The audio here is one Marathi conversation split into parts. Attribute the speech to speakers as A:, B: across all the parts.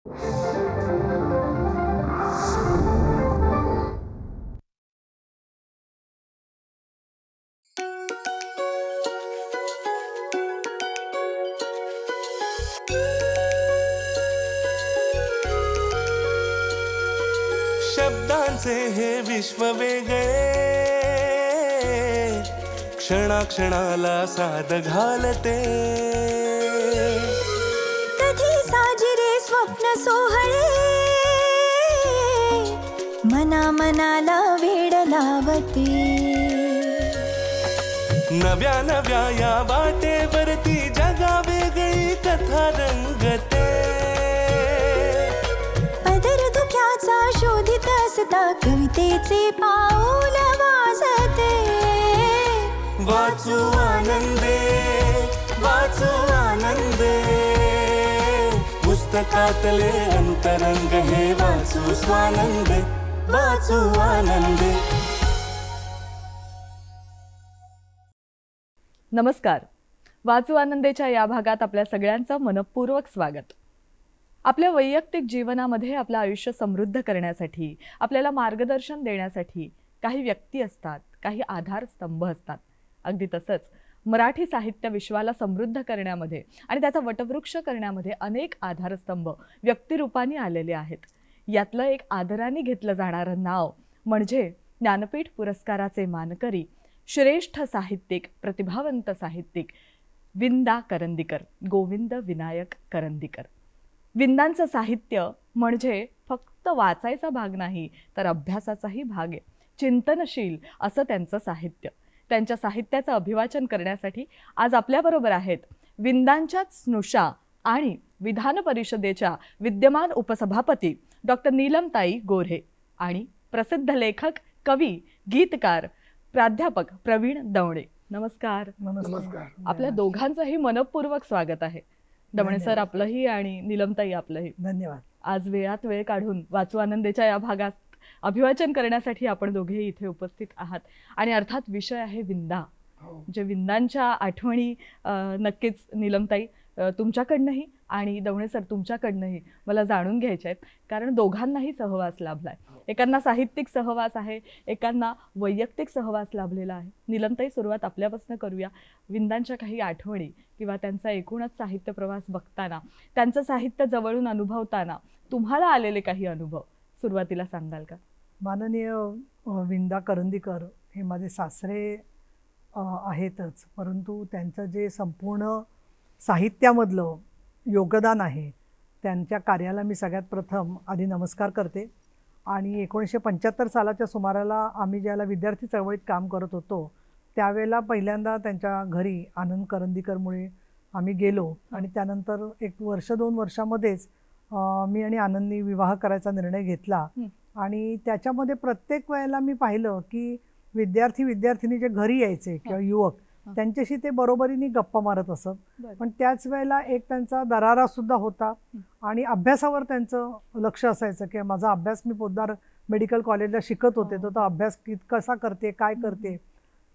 A: शब्दांचे हे विश्व वेगळे, क्षणाक्षणाला साद घालते.
B: कधी साजिरे स्वप्न सोहळे, मना मनाला वेड लावते.
A: नव्या नव्या या वाटेवरती जगा वेगळी कथा रंगते.
B: पदर धुक्याचा शोधित असता कवितेचे पाऊल वाजते.
A: वाचू आनंदे, वाचू आनंदे, पुस्तकातले अंतरंग हे वाचू स्वानंदे, वाचू आनंदे.
C: नमस्कार. वाचू आनंदेच्या या भागात आपल्या सगळ्यांचं मनपूर्वक स्वागत. आपल्या वैयक्तिक जीवनामध्ये आपलं आयुष्य समृद्ध करण्यासाठी, आपल्याला मार्गदर्शन देण्यासाठी काही व्यक्ती असतात, काही आधारस्तंभ असतात. अगदी तसंच मराठी साहित्य विश्वाला समृद्ध करण्यामध्ये आणि त्याचा वटवृक्ष करण्यामध्ये अनेक आधारस्तंभ व्यक्तिरूपाने आलेले आहेत. यातलं एक आदराने घेतलं जाणारं नाव म्हणजे ज्ञानपीठ पुरस्काराचे मानकरी, श्रेष्ठ साहित्यिक, प्रतिभावंत साहित्यिक विंदा करंदीकर, गोविंद विनायक करंदीकर. विंदांचं साहित्य म्हणजे फक्त वाचायचा भाग नाही, तर अभ्यासाचाही भाग आहे. चिंतनशील असं त्यांचं साहित्य. त्यांच्या साहित्याचं अभिवाचन करण्यासाठी आज आपल्याबरोबर आहेत विंदांच्याच स्नुषा आणि विधान परिषदेच्या विद्यमान उपसभापती डॉक्टर नीलमताई गोऱ्हे आणि प्रसिद्ध लेखक, कवी, गीतकार, प्राध्यापक प्रवीण दवणे. नमस्कार.
D: नमस्कार.
C: आपल्या दोघांचंही मनपूर्वक स्वागत आहे. दवणे सर आपलंही आणि नीलमताई आपलंही.
D: धन्यवाद.
C: आज वेळात वेळ काढून वाचू आनंदेच्या या भागात अभिवाचन करण्यासाठी आपण दोघेही इथे उपस्थित आहात. आणि अर्थात विषय आहे विंदा. जे विंदांच्या आठवणी नक्कीच नीलमताई तुमच्याकडनंही आणि दवणे सर तुमच्याकडनंही मला जाणून घ्यायच्या आहेत, कारण दोघांनाही सहवास लाभलाय. एकांना साहित्यिक सहवास आहे, एकांना वैयक्तिक सहवास लाभलेला आहे. नीलमताई, सुरुवात आपल्यापासून करूया. विंदांच्या काही आठवणी किंवा त्यांचा एकूणच साहित्य प्रवास बघताना, त्यांचं साहित्य जवळून अनुभवताना तुम्हाला आलेले काही अनुभव सुरुवातीला सांगाल का?
D: माननीय विंदा करंदीकर हे माझे सासरे आहेतच, परंतु त्यांचं जे संपूर्ण साहित्यामधलं योगदान आहे त्यांच्या कार्याला मी सगळ्यात प्रथम आधी नमस्कार करते. आणि 1975 सालाच्या सुमाराला आम्ही ज्याला विद्यार्थी चळवळीत काम करत होतो त्यावेळेला पहिल्यांदा त्यांच्या घरी आनंद करंदीकरमुळे आम्ही गेलो. आणि त्यानंतर 1 वर्ष 2 वर्षामध्येच मी आणि आनंदनी विवाह करायचा निर्णय घेतला. आणि त्याच्यामध्ये प्रत्येक वेळेला मी पाहिलं की विद्यार्थी जे घरी यायचे किंवा युवक, त्यांच्याशी ते बरोबरीने गप्पा मारत असत, पण त्याच वेळेला एक त्यांचा दरारा सुद्धा होता आणि अभ्यासावर त्यांचं लक्ष असायचं की माझा अभ्यास, मी पोद्दार मेडिकल कॉलेजला शिकत होते, तो अभ्यास कसा करते, काय करते.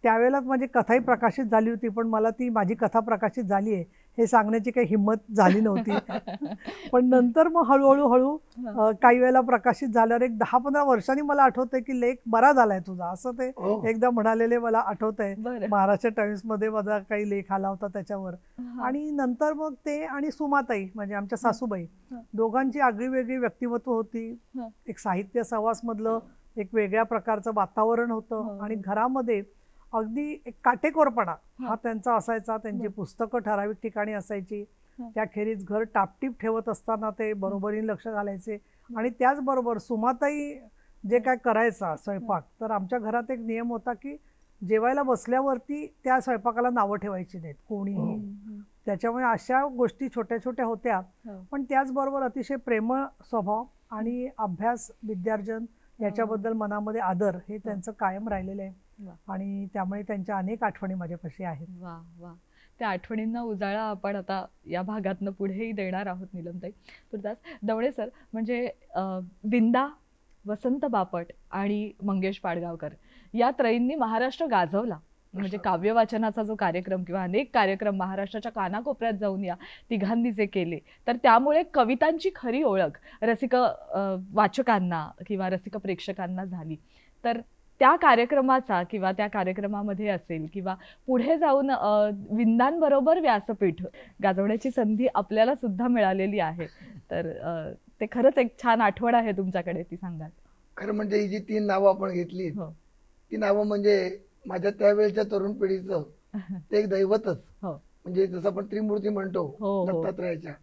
D: त्यावेळेलाच माझी कथाही प्रकाशित झाली होती, पण मला ती माझी कथा प्रकाशित झाली आहे हे सांगण्याची काही हिंमत झाली नव्हती. पण नंतर मग हळूहळू काही वेळेला प्रकाशित झाल्यावर 10-15 वर्षांनी मला आठवतंय की लेख बरा झालाय तुझा, असं ते एकदा म्हणालेले मला आठवतंय. महाराष्ट्र टाइम्समध्ये माझा काही लेख आला होता त्याच्यावर. आणि नंतर मग ते आणि सुमाताई म्हणजे आमच्या सासूबाई, दोघांची आगळीवेगळी व्यक्तिमत्व होती. एक साहित्य सहवास मधलं एक वेगळ्या प्रकारचं वातावरण होतं आणि घरामध्ये अगदी एक काटेकोरपणा हा त्यांचा असायचा. त्यांची पुस्तकं ठराविक ठिकाणी असायची, त्याखेरीज घर टापटीप ठेवत असताना ते बरोबरीने लक्ष घालायचे. आणि त्याचबरोबर सुमाताई जे काय करायचा स्वयंपाक, तर आमच्या घरात एक नियम होता की जेवायला बसल्यावरती त्या स्वयंपाकाला नावं ठेवायची नाहीत कोणीही. त्याच्यामुळे अशा गोष्टी छोट्या छोट्या होत्या, पण त्याचबरोबर अतिशय प्रेमळ स्वभाव आणि अभ्यास, विद्यार्जन याच्याबद्दल मनामध्ये आदर हे त्यांचं कायम राहिलेलं आहे. आणि त्यामुळे त्यांच्या अनेक आठवणी माझ्यापाशी आहेत.
C: वा वा. त्या आठवणींना उजाळा आपण आता या भागातनं पुढेही देणार आहोत नीलमताई. तुर्तास दवणे सर, म्हणजे विंदा, वसंत बापट आणि मंगेश पाडगावकर या त्रयींनी महाराष्ट्र गाजवला. म्हणजे काव्य वाचनाचा जो कार्यक्रम किंवा अनेक कार्यक्रम महाराष्ट्राच्या कानाकोपऱ्यात जाऊन या तिघांनी जे केले, तर त्यामुळे कवितांची खरी ओळख रसिक वाचकांना किंवा रसिक प्रेक्षकांना झाली. तर त्या कार्यक्रमाचा किंवा त्या कार्यक्रमामध्ये असेल किंवा पुढे जाऊन विंदांबरोबर व्यासपीठ गाजवण्याची संधी आपल्याला सुद्धा मिळालेली आहे. तर ते खरंच एक छान आठवण आहे तुमच्याकडे, ती सांगाल?
E: खरं म्हणजे ही जी 3 नावं आपण घेतली,
C: हो
E: ती नावं म्हणजे माझ्या त्यावेळच्या तरुण पिढीचं ते एक दैवतच.
C: हो
E: म्हणजे जसं आपण त्रिमूर्ती म्हणतो
C: हो, हो.
E: दत्तात्रयाच्या,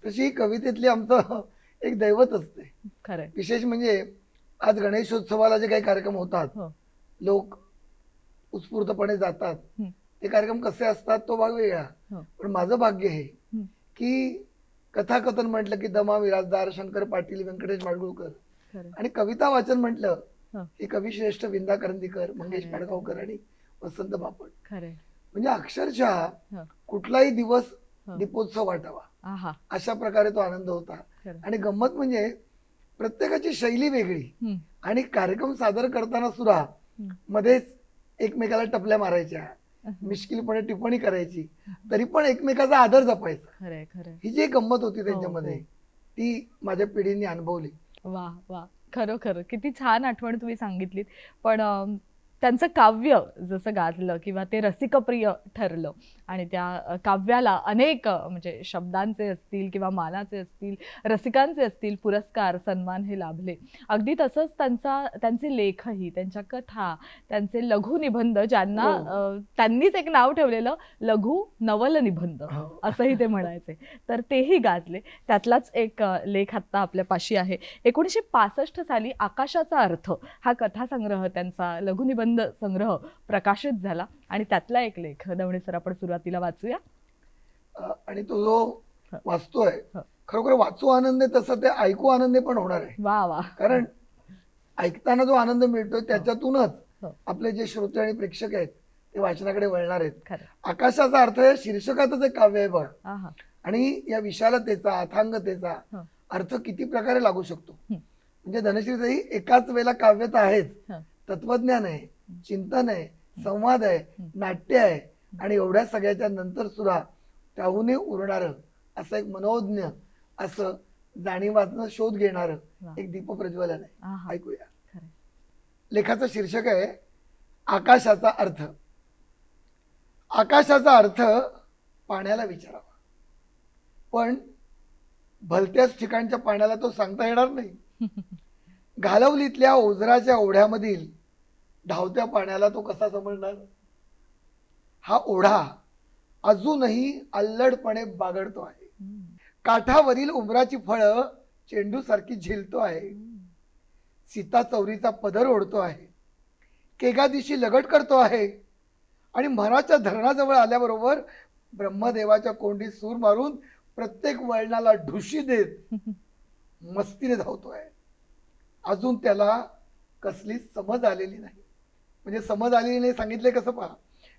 E: तशी ही कवितेतली आमचं एक दैवत असते.
C: खरंय.
E: विशेष म्हणजे आज गणेशोत्सवाला जे काही कार्यक्रम होतात,
C: हो
E: लोक उत्स्फूर्तपणे जातात,
C: हं.
E: ते कार्यक्रम कसे असतात तो भाग वेगळा.
C: हो
E: पण माझं भाग्य हे
C: हं.
E: की कथाकथन म्हटलं की दमा विराजदार शंकर पाटील, व्यंकटेश माडगुळकर,
C: खरंय.
E: आणि कविता वाचन म्हटलं
C: हो.
E: की कविश्रेष्ठ विंदा करंदीकर, मंगेश पाडगावकर आणि वसंत बापट.
C: खरंय.
E: म्हणजे अक्षरशः
C: हो.
E: कुठलाही दिवस
C: हो.
E: दीपोत्सव वाटावा
C: आहा.
E: अशा प्रकारे तो आनंद होता.
C: खरं.
E: आणि गंमत म्हणजे प्रत्येकाची शैली वेगळी,
C: हं.
E: आणि कार्यक्रम सादर करताना सुद्धा
C: हं.
E: मध्येच एकमेकाला टपल्या मारायच्या, मिश्किलपणे टिप्पणी करायची, तरी पण एकमेकाचा आदर जपायचा.
C: खरंय खरंय.
E: ही जी एक गंमत होती
C: हो,
E: त्यांच्यामध्ये,
C: हो.
E: ती माझ्या पिढीने अनुभवली.
C: वा वा, खरोखर किती छान आठवण तुम्ही सांगितलीत. पण त्यांचं काव्य जसं गाजलं किंवा ते रसिकप्रिय ठरलं आणि त्या काव्याला अनेक म्हणजे शब्दांचे असतील किंवा मानाचे असतील, रसिकांचे असतील, पुरस्कार सन्मान हे लाभले. अगदी तसंच त्यांचे लेखही, त्यांच्या कथा, त्यांचे लघु निबंध, ज्यांना त्यांनीच एक नाव ठेवलेलं लघु नवल निबंध असंही ते म्हणायचे, तर तेही गाजले. त्यातलाच एक लेख आत्ता आपल्यापाशी आहे. 1965 साली आकाशाचा अर्थ हा कथासंग्रह, त्यांचा लघुनिबंध संग्रह प्रकाशित झाला आणि त्यातला एक लेख दवणे सर आपण सुरुवातीला वाचूया.
E: आणि तो जो वाचतोय,
C: हो.
E: खरोखर वाचू आनंद आहे, तसं ते ऐकू आनंद पण होणार आहे.
C: वा वा.
E: कारण ऐकताना जो आनंद मिळतोय त्याच्यातूनच
C: हो.
E: आपले जे श्रोते आणि प्रेक्षक आहेत ते वाचनाकडे वळणार आहेत.
C: खरं.
E: आकाशाचा अर्थ हे शीर्षकातच एक काव्य आहे बघ,
C: आहा.
E: आणि या विशालतेचा, अथांगतेचा
C: हो.
E: अर्थ किती प्रकारे लागू शकतो.
C: हं.
E: म्हणजे धनश्रीताई एकाच वेळेला काव्य तर आहेच,
C: हं.
E: तत्वज्ञान आहे, चिंतन आहे, संवाद आहे, नाट्य आहे, आणि एवढ्या सगळ्याच्या नंतर सुद्धा त्याहूनही उरणारं असं एक मनोज्ञ, असं जाणीवाचं शोध घेणारं
C: वा.
E: एक दीपप्रज्वलन आहे.
C: आहा.
E: ऐकूया.
C: खरंय.
E: लेखाचं शीर्षक आहे आकाशाचा अर्थ. आकाशाचा अर्थ पाण्याला विचारावा, पण भलत्याच ठिकाणच्या पाण्याला तो सांगता येणार नाही. घालवलीतल्या ओझराच्या ओढ्यामधील धावत्या पाण्याला तो कसा समजणार. हा ओढा अजूनही अल्लडपणे बागडतो आहे. काठावरील उमराची फळं चेंडू सारखी झेलतो आहे. सीता चौरीचा पदर ओढतो आहे. केगादिशी लगट करतो आहे. आणि म्हराच्या धरणाजवळ आल्याबरोबर ब्रह्मदेवाच्या कोंडीत सूर मारून प्रत्येक वळणाला ढुशी देत मस्तीने धावतो आहे. अजून त्याला कसली समज आलेली नाही. म्हणजे समज आलेली नाही सांगितले कसं पहा.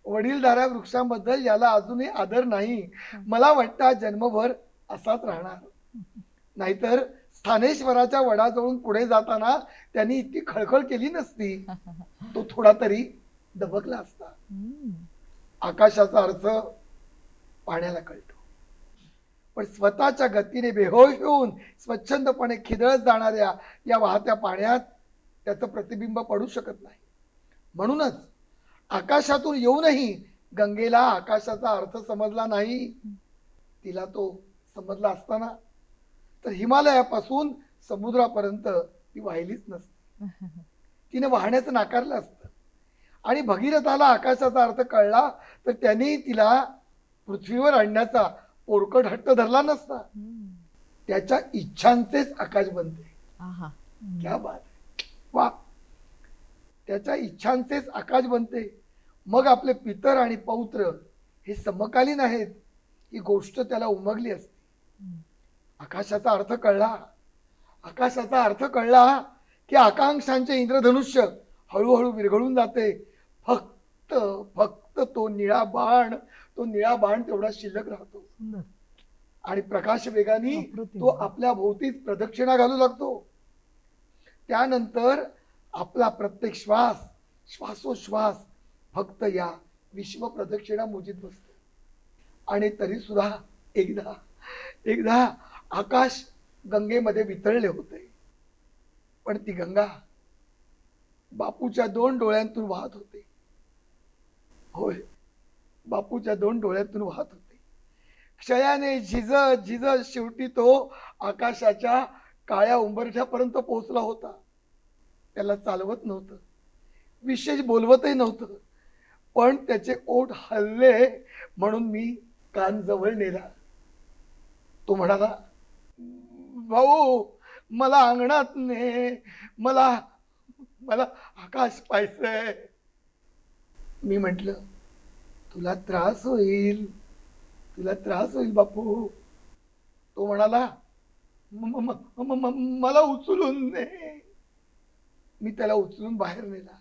E: वडीलधाऱ्या वृक्षांबद्दल याला अजूनही आदर नाही. मला वाटतं जन्मभर असाच राहणार. नाहीतर स्थानेश्वराच्या वडाजवळून पुढे जाताना त्यांनी इतकी खळखळ केली नसती. तो थोडा तरी दबकला असता. आकाशाचा अर्थ पाण्याला कळतो, पण स्वतःच्या गतीने बेहोश होऊन स्वच्छंदपणे खिदळत जाणाऱ्या या वाहत्या पाण्यात त्याचं प्रतिबिंब पडू शकत नाही. म्हणूनच आकाशातून येऊनही गंगेला आकाशाचा अर्थ समजला नाही. तिला तो समजला असताना तर हिमालयापासून समुद्रापर्यंत ती वाहिलीच नसती. तिने वाहण्याचं नाकारलं असतं. आणि भगीरथाला आकाशाचा अर्थ कळला तर त्यांनी तिला पृथ्वीवर आणण्याचा पोरकट हट्ट धरला नसता. त्याच्या इच्छांचेच आकाश बनते. क्या बात आहे. वा. त्याच्या इच्छांचेच आकाश बनते. मग आपले पितर आणि पौत्र हे समकालीन आहेत ही गोष्ट त्याला उमगली असते. आकाशाचा अर्थ कळला. आकाशाचा अर्थ कळला की आकांक्षांचे इंद्रधनुष्य हळूहळू विरघळून जाते. फक्त फक्त तो निळा बाण तेवढा शिल्लक राहतो. आणि प्रकाश वेगाने तो आपल्या भोवतीच प्रदक्षिणा घालू लागतो. त्यानंतर आपला प्रत्येक श्वासोश्वास फक्त या विश्व प्रदक्षिणा मोजीत बसतो. आणि तरी सुद्धा एकदा एकदा आकाश गंगेमध्ये वितळले होते. पण ती गंगा बापूच्या 2 डोळ्यांतून वाहत होते. होय, बापूच्या 2 डोळ्यांतून वाहत होते. क्षयाने झिजत झिजत शेवटी तो आकाशाच्या काळ्या उंबरठ्यापर्यंत पोहोचला होता. त्याला चालवत नव्हतं, विशेष बोलवतही नव्हतं, पण त्याचे ओठ हलले म्हणून मी कान जवळ नेला. तो म्हणाला, भाऊ मला अंगणात ने, मला मला आकाश पाहायचंय. मी म्हटलं, तुला त्रास होईल, तुला त्रास होईल बापू. तो म्हणाला, मला उचलून ने. मी त्याला उचलून बाहेर नेला.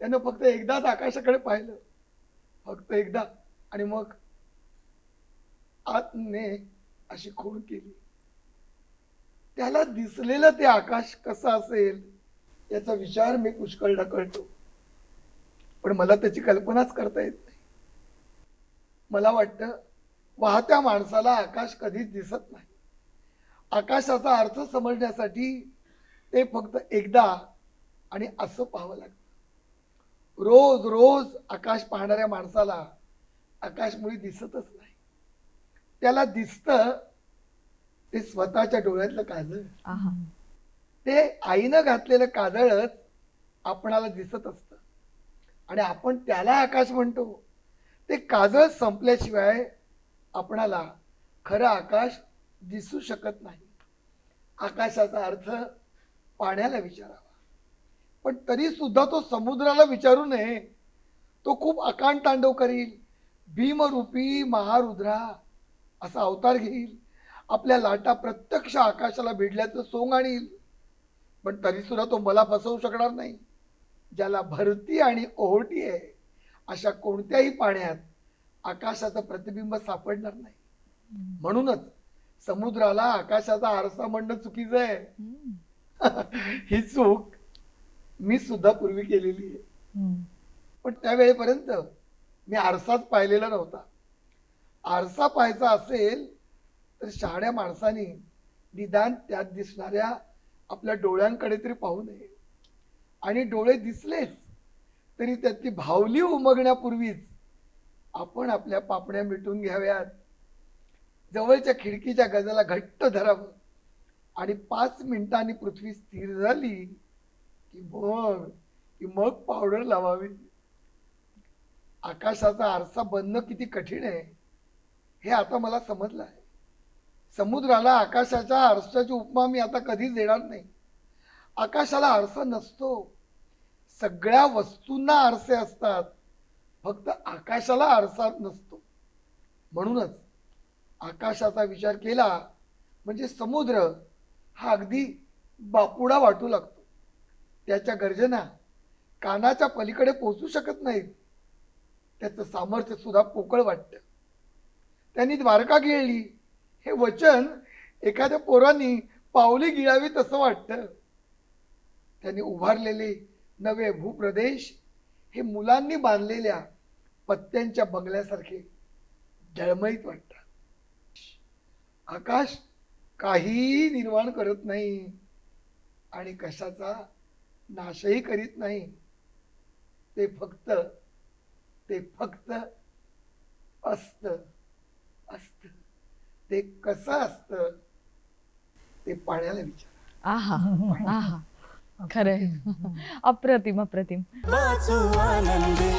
E: त्यानं फक्त एकदाच आकाशाकडे पाहिलं, फक्त एकदा, आणि मग आत ने अशी खूण केली. त्याला दिसलेलं ते आकाश कसं असेल याचा विचार मी पुष्कळदा करतो, पण मला त्याची कल्पनाच करता येत नाही. मला वाटतं वाहत्या माणसाला आकाश कधीच दिसत नाही. आकाशाचा अर्थ समजण्यासाठी ते फक्त एकदा आणि असं पाहावं लागतं. रोज रोज आकाश पाहणाऱ्या माणसाला आकाश मुळी दिसतच नाही. त्याला दिसतं ते स्वतःच्या डोळ्यातलं काजळ. ते आईनं घातलेलं काजळच आपणाला दिसत असतं आणि आपण त्याला आकाश म्हणतो. ते काजळ संपल्याशिवाय आपणाला खरं आकाश दिसू शकत नाही. आकाशाचा अर्थ पाण्याला विचारावा, पण तरी सुद्धा तो समुद्राला विचारू नये. तो खूप अकांड तांडव करील, भीमरूपी महारुद्रा असा अवतार घेईल, आपल्या लाटा प्रत्यक्ष आकाशाला भिडल्याचं सोंग आणील. पण तरी सुद्धा तो मला फसवू शकणार नाही. ज्याला भरती आणि ओहोटी आहे अशा कोणत्याही पाण्यात आकाशाचं प्रतिबिंब सापडणार नाही. म्हणूनच समुद्राला आकाशाचा आरसा म्हणणं चुकीचं आहे. ही चूक मी सुद्धा पूर्वी केलेली आहे, पण त्यावेळेपर्यंत मी आरसाच पाहिलेला नव्हता. आरसा पाहायचा असेल तर शहाण्या माणसाने निदान त्यात दिसणाऱ्या आपल्या डोळ्यांकडे तरी पाहू नये. आणि डोळे दिसलेच तरी त्यातली भावली उमगण्यापूर्वीच आपण आपल्या पापण्या मिटून घ्याव्यात. जवळच्या खिडकीच्या गजाला घट्ट धरावं आणि 5 मिनिटांनी पृथ्वी स्थिर झाली की मग पावडर लावावी. आकाशाचा आरसा बनणं किती कठीण आहे हे आता मला समजलं आहे. समुद्राला आकाशाच्या आरशाची उपमा मी आता कधीच देणार नाही. आकाशाला आरसा नसतो. सगळ्या वस्तूंना आरसे असतात, फक्त आकाशाला आरसा नसतो. म्हणूनच आकाशाचा विचार केला म्हणजे समुद्र हा अगदी बापुडा वाटू लागतो. त्याच्या गर्जना कानाच्या पलीकडे पोहोचू शकत नाहीत. त्याचं सामर्थ्य सुद्धा पोकळ वाटतं. त्यांनी द्वारका गिळली हे वचन एखाद्या पोरांनी पावली गिळावी तसं वाटतं. त्यांनी उभारलेले नवे भूप्रदेश हे मुलांनी बांधलेल्या पत्त्यांच्या बंगल्यासारखे डळमळीत वाटतात. आकाश काहीही निर्माण करत नाही आणि कशाचा नाशही करीत नाही. ते फक्त असतं. ते कसं असतं ते पाण्याला विचार.
C: आहा आहा, खरंय. अप्रतिम अप्रतिम.
A: वाचू आनंदे.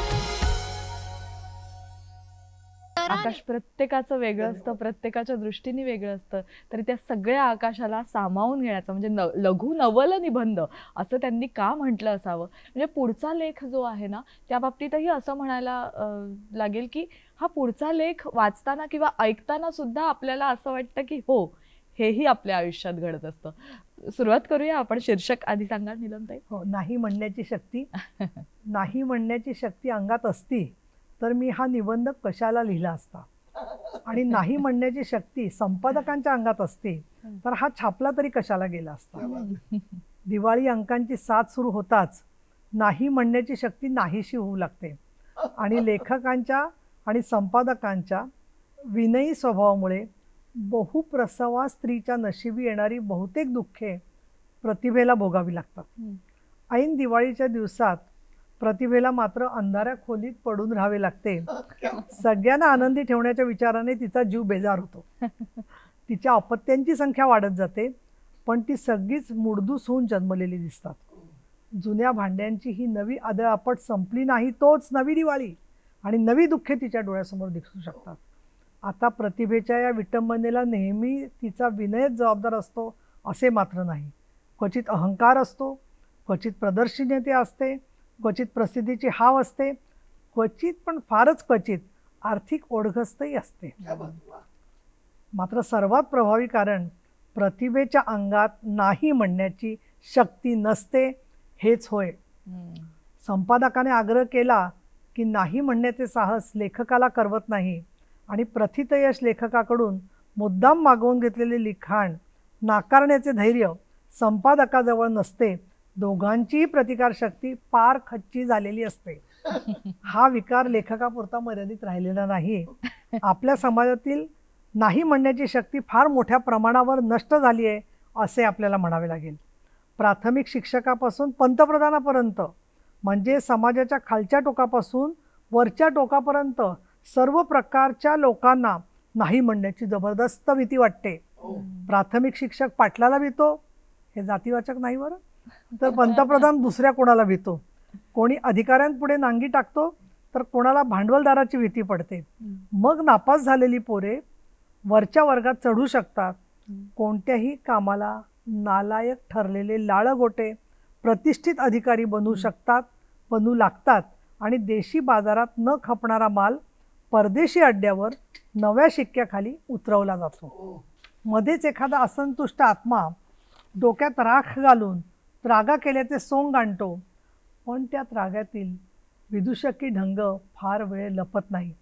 C: आकाश प्रत्येकाचं वेगळं असतं, प्रत्येकाच्या दृष्टीने वेगळं असतं. तरी त्या सगळ्या आकाशाला सामावून घेण्याचं म्हणजे लघु नवल निबंध असं त्यांनी का म्हटलं असावं. म्हणजे पुढचा लेख जो आहे ना त्या बाबतीतही असं म्हणायला लागेल की हा पुढचा लेख वाचताना किंवा ऐकताना सुद्धा आपल्याला असं वाटतं की हो हेही आपल्या आयुष्यात घडत असतं. सुरुवात करूया आपण. शीर्षक आधी सांगा नीलमताई.
D: हो, नाही म्हणण्याची शक्ती. नाही म्हणण्याची शक्ती अंगात असती तर मी हा निबंध कशाला लिहिला असता. आणि नाही म्हणण्याची शक्ती संपादकांच्या अंगात असते तर हा छापला तरी कशाला गेला असता. दिवाळी अंकांची साथ सुरू होताच नाही म्हणण्याची शक्ती नाहीशी होऊ लागते. आणि लेखकांच्या आणि संपादकांच्या विनयी स्वभावामुळे बहुप्रसवा स्त्रीच्या नशिबी येणारी बहुतेक दुःखे प्रतिभेला भोगावी लागतात। ऐन दिवाळीच्या दिवसात प्रतिभेला मात्र अंधाऱ्या खोलीत पडून राहावे लागते। सगळ्यांना आनंदी ठेवण्याच्या विचाराने तिचा जीव बेजार होतो। तिच्या अपत्यांची संख्या वाढत जाते, पण ती सगळीच मुडदूस होऊन जन्मलेली दिसतात। जुन्या भांड्यांची ही नवी आदळआपट संपली नाही तोच नवी दिवाळी, आणि नवी दुःखे तिच्या डोळ्यासमोर दिसू शकतात। आता प्रतिभेच्या या विटंबनेला नेहमी तिचा विनयच जबाबदार असतो असे मात्र नाही। क्वचित अहंकार असतो, क्वचित प्रदर्शनीयता असते, क्वचित प्रसिद्धीची हाव असते, क्वचित पण फारच क्वचित आर्थिक ओढगस्तही असते। मात्र सर्वात प्रभावी कारण प्रतिभेच्या अंगात नाही म्हणण्याची शक्ती नसते हेच होय। संपादकाने आग्रह केला की नाही म्हणण्याचे साहस लेखकाला करवत नाही, आणि प्रथितयश लेखकाकडून मुद्दाम मागवून घेतलेले लिखाण नाकारण्याचे धैर्य संपादकाजवळ नसते। दोघांचीही प्रतिकार शक्ती पार खच्ची झालेली असते। हा विकार लेखकापुरता मर्यादित राहिलेला नाही। आपल्या समाजातील नाही म्हणण्याची शक्ती फार मोठ्या प्रमाणावर नष्ट झाली आहे असे आपल्याला म्हणावे लागेल। प्राथमिक शिक्षकापासून पंतप्रधानापर्यंत, म्हणजे समाजाच्या खालच्या टोकापासून वरच्या टोकापर्यंत सर्व प्रकारच्या लोकांना नाही म्हणण्याची जबरदस्त भीती वाटते। प्राथमिक शिक्षक पाटलाला भीतो, हे जातीवाचक नाही बरं, तर पंतप्रधान दुसऱ्या कोणाला भीतो। कोणी अधिकाऱ्यांपुढे नांगी टाकतो, तर कोणाला भांडवलदाराची भीती पडते। मग नापास झालेली पोरे वरच्या वर्गात चढू शकतात। कोणत्याही कामाला नालायक ठरलेले लाळगोटे प्रतिष्ठित अधिकारी बनू लागतात, आणि देशी बाजारात न खपणारा माल परदेशी अड्ड्यावर नव्या शिक्क्याखाली उतरवला जातो। मध्येच एखादा असंतुष्ट आत्मा डोक्यात राख घालून त्रागा केल्याचे सोंग आणतो, पण त्या त्रागातील विदूषकी ढंग फार वेळ लपत नाही।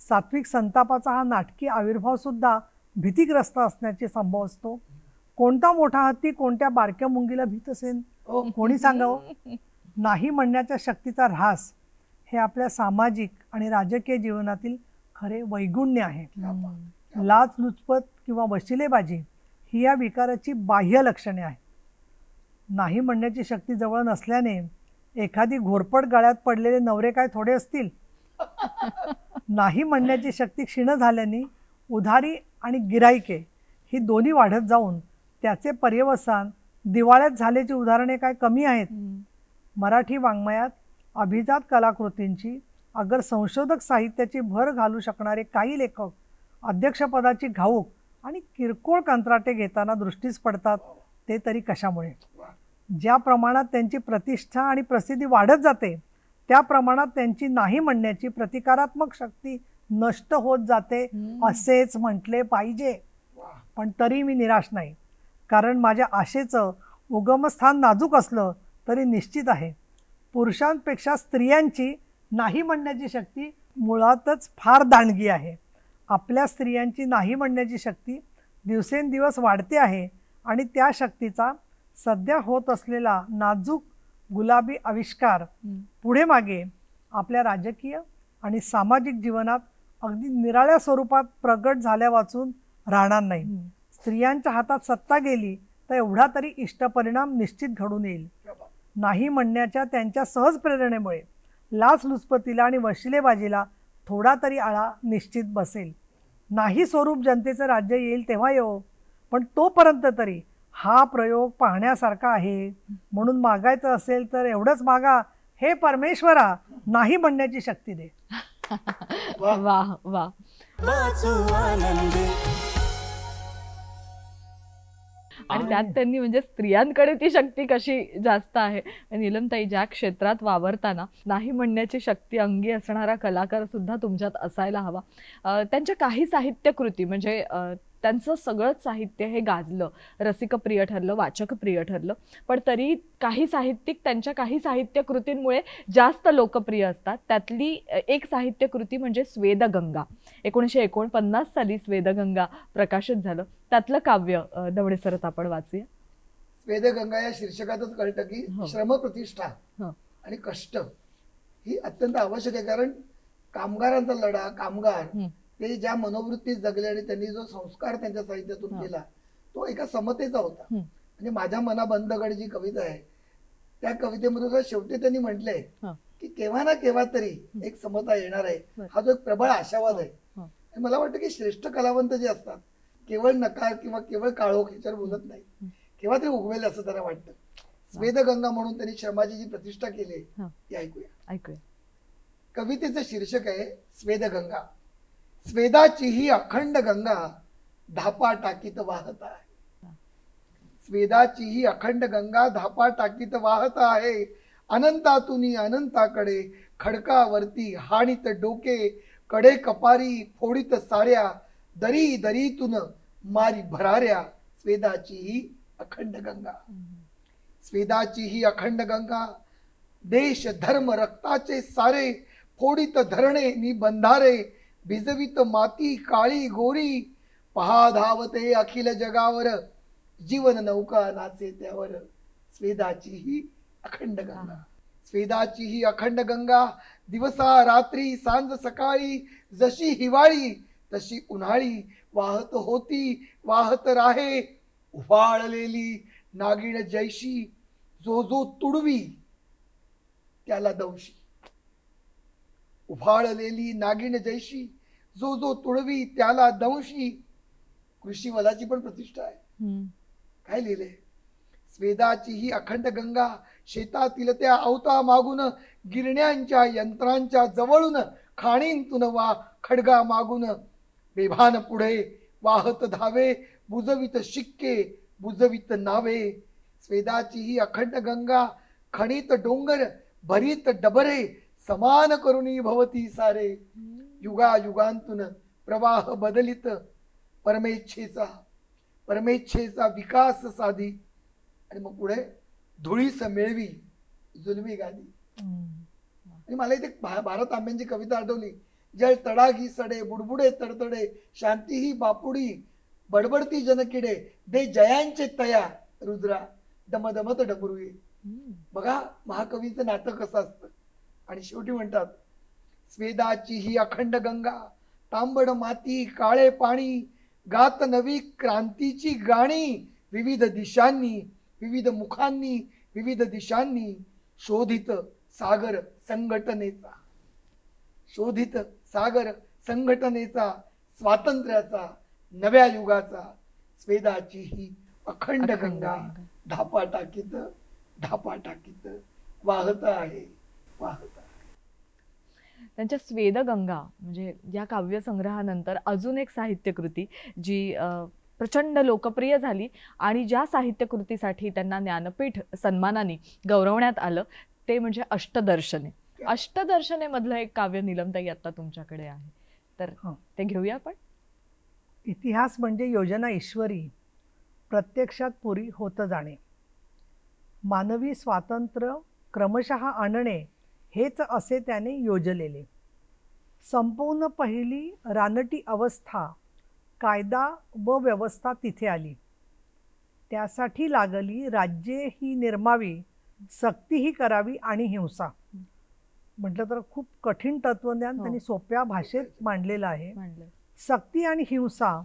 D: सात्विक संतापाचा हा नाटकी आविर्भाव सुद्धा भीतिग्रस्त असण्याचे संभव असतो। कोणता मोठा हत्ती कोणत्या बारक्या मुंगीला भीत असेल, कोणी सांगावं? नाही म्हणण्याच्या शक्तीचा ऱ्हास हे आपल्या सामाजिक आणि राजकीय जीवनातील खरे वैगुण्य आहे। लाचलुचपत किंवा वशिलेबाजी ही या विकाराची बाह्य लक्षणे आहेत। नाही म्हणण्याची शक्ती जवळ नसल्याने एखादी घोरपड गळ्यात पडलेले नवरे काय थोडे असतील? नाही म्हणण्याची शक्ती क्षीण झाल्याने उधारी आणि गिराईके ही दोन्ही वाढत जाऊन त्याचे पर्यवसान दिवाळ्यात झाल्याची उदाहरणे काय कमी आहेत? मराठी वाङ्मयात अभिजात कलाकृतींची अगर संशोधक साहित्याची भर घालू शकणारे काही लेखक अध्यक्षपदाची घाऊक आणि किरकोळ कंत्राटे घेताना दृष्टीस पडतात, ते तरी कशामुळे? ज्या प्रमाणात त्यांची प्रतिष्ठा आणि प्रसिद्धी वाढत जाते, त्या प्रमाणात त्यांची नाही म्हणण्याची प्रतिकारात्मक शक्ती नष्ट होत जाते असेच म्हटले पाहिजे। पण तरी मी निराश नाही, कारण माझ्या आशेचं उगमस्थान नाजूक असलं तरी निश्चित आहे पुरुषांपेक्षा स्त्रियांची नाही म्हणण्याची शक्ती मुळातच फार दांडगी आहे। आपल्या स्त्रियांची नाही म्हणण्याची शक्ती दिवसेंदिवस वाढते आहे, आणि त्या शक्तीचा सध्या होत असलेला नाजूक गुलाबी आविष्कार पुढे मागे आपल्या राजकीय आणि सामाजिक जीवनात अगदी निराळ्या स्वरूपात प्रगट झाल्या वाचून राहणार नाही। स्त्रियांच्या हातात सत्ता गेली तर एवढा तरी इष्ट परिणाम निश्चित घडून येईल। नाही म्हणण्याच्या त्यांच्या सहज प्रेरणेमुळे लाचलुचपतीला आणि वशिलेबाजीला थोडा तरी आळा निश्चित बसेल। नाही स्वरूप जनतेचं राज्य येईल तेव्हा येऊ, पण तोपर्यंत तरी हा प्रयोग पाहण्यासारखा आहे। म्हणून मागायचं असेल तर एवढंच मागा, हे परमेश्वरा नाही म्हणण्याची शक्ती दे।
C: वाह वाह।
A: वाचू आनंदी
C: आणि त्यात त्यांनी म्हणजे स्त्रियांकडे ती शक्ती कशी जास्त आहे। नीलमताई, ज्या क्षेत्रात वावरताना नाही म्हणण्याची शक्ती अंगी असणारा कलाकार सुद्धा तुमच्यात असायला हवा। त्यांच्या काही साहित्यकृती म्हणजे त्यांचं सगळंच साहित्य हे गाजलं, रसिकप्रिय ठरलं, वाचकप्रिय ठरलं, पण तरी काही साहित्यिक त्यांच्या काही साहित्यकृतींमुळे जास्त लोकप्रिय असतात। त्यातली एक साहित्यकृती म्हणजे स्वेदगंगा। 1949 साली स्वेदगंगा प्रकाशित झालं। त्यातलं काव्य दवडे सरत आपण वाचूया।
E: स्वेदगंगा या शीर्षकातच कळतं की श्रमप्रतिष्ठा आणि कष्ट ही अत्यंत आवश्यक आहे. कारण कामगारांचा लढा, कामगार ते ज्या मनोवृत्तीत जगले आणि त्यांनी जो संस्कार त्यांच्या साहित्यातून केला तो एका समतेचा होता. म्हणजे माझ्या मनाबंदगड जी कविता आहे त्या कवितेमध्ये शेवटी त्यांनी म्हटलंय की केव्हा ना केव्हा तरी एक समता येणार आहे. हा जो एक प्रबळ आशावाद आहे. आणि मला वाटतं की श्रेष्ठ कलावंत जे असतात केवळ नकार किंवा केवळ काळोख ह्याच्यावर बोलत नाही, केव्हा तरी उगवेल असं त्यांना वाटतं. स्वेदगंगा म्हणून त्यांनी श्रमाची जी प्रतिष्ठा केली ती ऐकूया. कवितेचं शीर्षक आहे स्वेदगंगा. स्वेदाची ही अखंड गंगा धापा टाकीत वाहत आहे. स्वेदाची ही अखंड गंगा धापा टाकीत वाहत आहे. अनंतातून अनंताकडे खडकावरती हाणीत डोके, कडे कपारी फोडीत साऱ्या, दरी दरीतून मारी भराऱ्या. स्वेदाची ही अखंड गंगा. स्वेदाची ही अखंड गंगा देश धर्म रक्ताचे सारे, फोडीत धरणे नि बंधारे, भिजवित माती काळी गोरी, पहा धावते अखिल जगावर, जीवन नौका नाचे त्यावर. स्वेदाची ही अखंड गंगा. स्वेदाची ही अखंड गंगा दिवसा रात्री सांज सकाळी, जशी हिवाळी तशी उन्हाळी, वाहत होती वाहत राहे. उफाळलेली नागिण जैशी, जो जो तुडवी त्याला दंशी. उफाळलेली नागिण जैशी, जो जो तुडवी त्याला दंशी. कृषी वलाची पण प्रतिष्ठा आहे. काय लिहिले? स्वेदाची ही अखंड गंगा शेतातील त्या अवता मागून, गिरण्यांच्या यंत्रांच्या जवळून, खाणींतून वा खडगा मागून, बेभान पुढे वाहत धावे, बुजवित शिक्के बुजवित नावे. स्वेदाची ही अखंड गंगा खणीत डोंगर भरीत डबरे, समान करुणी भवती सारे. युगा युगांतून प्रवाह बदलित, परमेच्छेचा विकास साधी. आणि मग पुढे धुळीस मेळवी जुलमी गादी. आणि मला इथे भारत आंब्यांची कविता आठवली. जळ तडागी सडे बुडबुडे तडतडे, शांती ही बापुडी बडबडती जनकिडे, दे जयांचे तया रुद्रा दमदमत डमरुये. बघा महाकवीचं नातं कसं असतं. आणि शेवटी म्हणतात स्वेदाची ही अखंड गंगा तांबड माती काळे पाणी, गात नवी क्रांतीची गाणी, विविध दिशांनी विविध मुखांनी विविध दिशांनी. शोधित सागर संघटनेचा, शोधित सागर संघटनेचा, स्वातंत्र्याचा नव्या युगाचा. स्वेदाची ही अखंड गंगा धापा टाकीत वाहत आहे वाहत आहे.
C: त्यांच्या स्वेदगंगा म्हणजे या काव्यसंग्रहानंतर अजून एक साहित्यकृती जी प्रचंड लोकप्रिय झाली आणि ज्या साहित्यकृतीसाठी त्यांना ज्ञानपीठ सन्मानाने गौरवण्यात आलं ते म्हणजे अष्टदर्शने. अष्टदर्शने मधलं एक काव्य नीलमताई आता तुमच्याकडे आहे, तर ते घेऊया आपण.
D: इतिहास म्हणजे योजना ईश्वरी, प्रत्यक्षात पुरी होत जाणे. मानवी स्वातंत्र्य क्रमशः आणणे, हेच असे त्याने योजलेले. संपूर्ण पहिली रानटी अवस्था, कायदा व व्यवस्था तिथे आली. त्यासाठी लागली राज्ये ही निर्मावी, सक्ती ही करावी आणि हिंसा. म्हटलं तर खूप कठीण तत्वज्ञान त्यांनी सोप्या भाषेत मांडलेलं आहे. सक्ती आणि हिंसा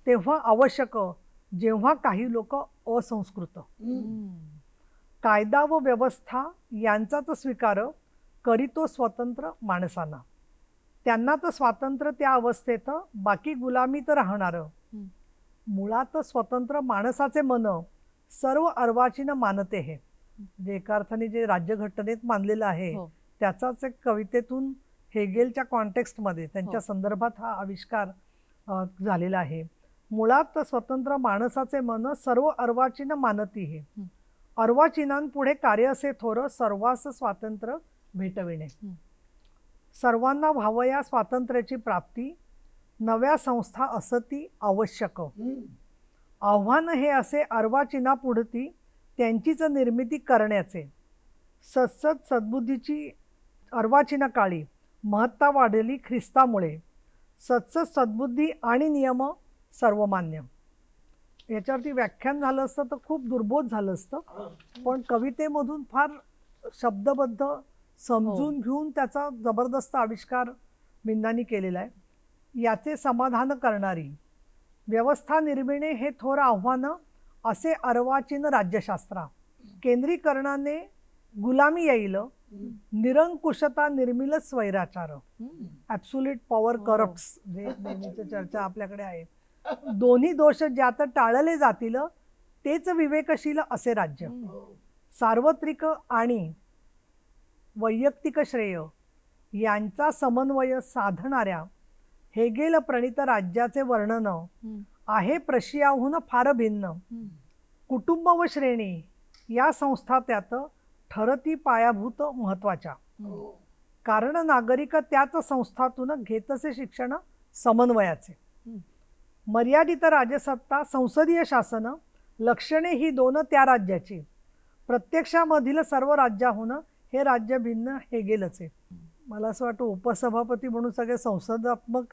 D: तेव्हा आवश्यक जेव्हा काही लोक असंस्कृत, कायदा व व्यवस्था यांचाच स्वीकार करीतो स्वतंत्र माणसांना. त्यांना तर स्वातंत्र्य त्या अवस्थेत, बाकी गुलामी तर राहणार. मुळात स्वतंत्र माणसाचे मन सर्व अर्वाचीन मानते हे. जे एका अर्थाने जे राज्यघटनेत मानलेलं आहे त्याचाच एक कवितेतून हेगेलच्या कॉन्टेक्स्टमध्ये त्यांच्या संदर्भात हा आविष्कार झालेला आहे. मुळात स्वतंत्र माणसाचे मन सर्व अर्वाचीन मानती हे. अर्वाचीनांपुढे कार्य असे थोर, सर्वांस स्वातंत्र्य भेटविणे. सर्वांना व्हावया स्वातंत्र्याची प्राप्ती, नव्या संस्था असती आवश्यक. आव्हान हे असे अर्वाचीना पुढती, त्यांचीच निर्मिती करण्याचे. सत्सत सद्बुद्धीची अर्वाचीना काळी, महत्ता वाढली ख्रिस्तामुळे. सत्सत सद्बुद्धी आणि नियम सर्वमान्य. याच्यावरती व्याख्यान झालं असतं तर खूप दुर्बोध झालं असतं, पण कवितेमधून फार शब्दबद्ध समजून घेऊन त्याचा जबरदस्त आविष्कार विंदांनी केलेला आहे. याचे समाधान करणारी व्यवस्था निर्मिणे हे थोर आव्हान असे अर्वाचीन राज्यशास्त्रा. केंद्रीकरणाने गुलामी येईल, निरंकुशता निर्मिल स्वैराचार. ॲब्सोल्यूट पॉवर करप्ट्स, जे नेहमीची चर्चा आपल्याकडे आहे. दोन्ही दोष ज्यात टाळले जातील तेच विवेकशील असे राज्य. सार्वत्रिक आणि वैयक्तिक श्रेय यांचा समन्वय साधणाऱ्या हेगेल प्रणित राज्याचे वर्णन आहे प्रशियाहून फार भिन्न. कुटुंब व श्रेणी या संस्था त्यात ठरती पायाभूत महत्वाच्या. कारण नागरिक त्याच संस्थातून घेतसे शिक्षण समन्वयाचे. मर्यादित राजसत्ता संसदीय शासन लक्षणे ही दोन त्या राज्याची. प्रत्यक्षामधील सर्व राज्याहून हे राज्य भिन्न हेगेलचे. मला असं वाटतं उपसभापती म्हणून सगळे संसदात्मक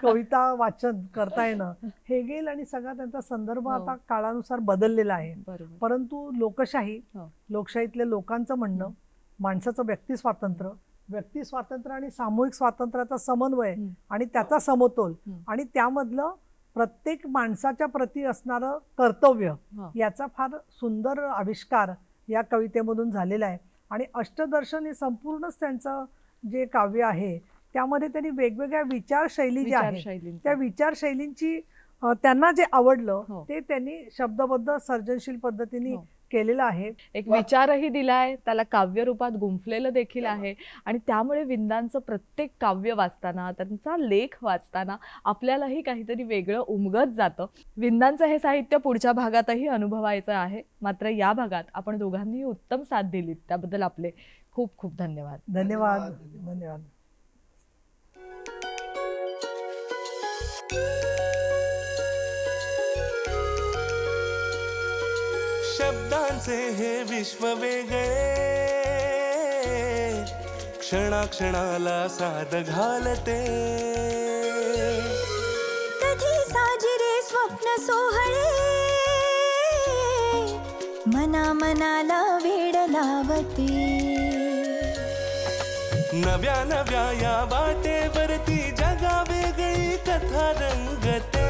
D: कविता वाचन करता येणं. हेगेल आणि सगळा त्यांचा संदर्भ आता काळानुसार बदललेला आहे. परंतु लोकशाही, लोकशाहीतल्या लोकांचं म्हणणं, माणसाचं व्यक्ती स्वातंत्र्य आणि सामूहिक स्वातंत्र्याचा समन्वय आणि त्याचा समतोल आणि त्यामधलं प्रत्येक माणसाच्या प्रती असणारं कर्तव्य याचा फार सुंदर आविष्कार या कवितेमधून झालेला आहे. आणि अष्टदर्शन हे संपूर्णच त्यांचं जे काव्य आहे त्यामध्ये त्यांनी वेगवेगळ्या विचारशैली ज्या आहेत त्या विचारशैलींची त्यांना जे आवडलं ते त्यांनी शब्दबद्ध सर्जनशील पद्धतीने केलेलं आहे.
C: एक विचारही दिलाय, त्याला काव्य रूपात गुंफलेलं देखील आहे. आणि त्यामुळे विंदांचं प्रत्येक काव्य वाचताना, त्यांचा लेख वाचताना आपल्यालाही काहीतरी वेगळं उमगत जातं. विंदांचं हे साहित्य पुढच्या भागातही अनुभवायचं आहे. मात्र या भागात आपण दोघांनी उत्तम साथ दिलीत, त्याबद्दल आपले खूप खूप धन्यवाद.
D: धन्यवाद. धन्यवाद.
A: शब्दांचे हे विश्व वेगळे, क्षणाक्षणाला साद घालते.
B: कधी साजिरे स्वप्न सोहळे, मना मनाला वेड लावते.
A: नव्या नव्या या वाटेवरती जगा वेगळी कथा रंगते.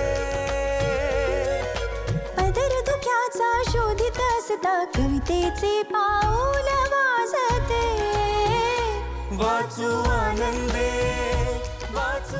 B: पदर धुक्याचा शोधित असता कवितेचे पाऊल वाजते.
A: वाचू आनंदे, वाचू